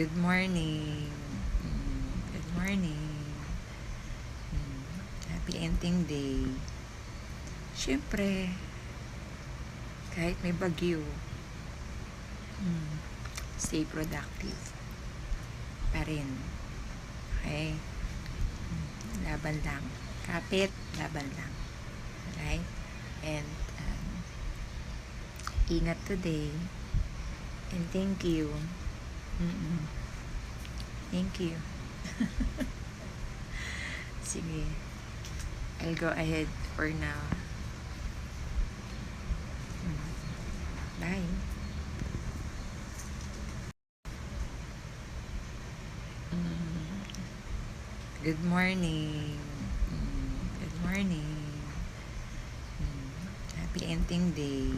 Good morning. Good morning. Happy ending day. Siyempre, kahit may bagyo, stay productive pa rin. Okay? Laban lang. Kapit, laban lang. Alright? And, ingat today. And thank you. Thank you. Sige. I'll go ahead for now. Bye. Good morning. Good morning. Happy ending day.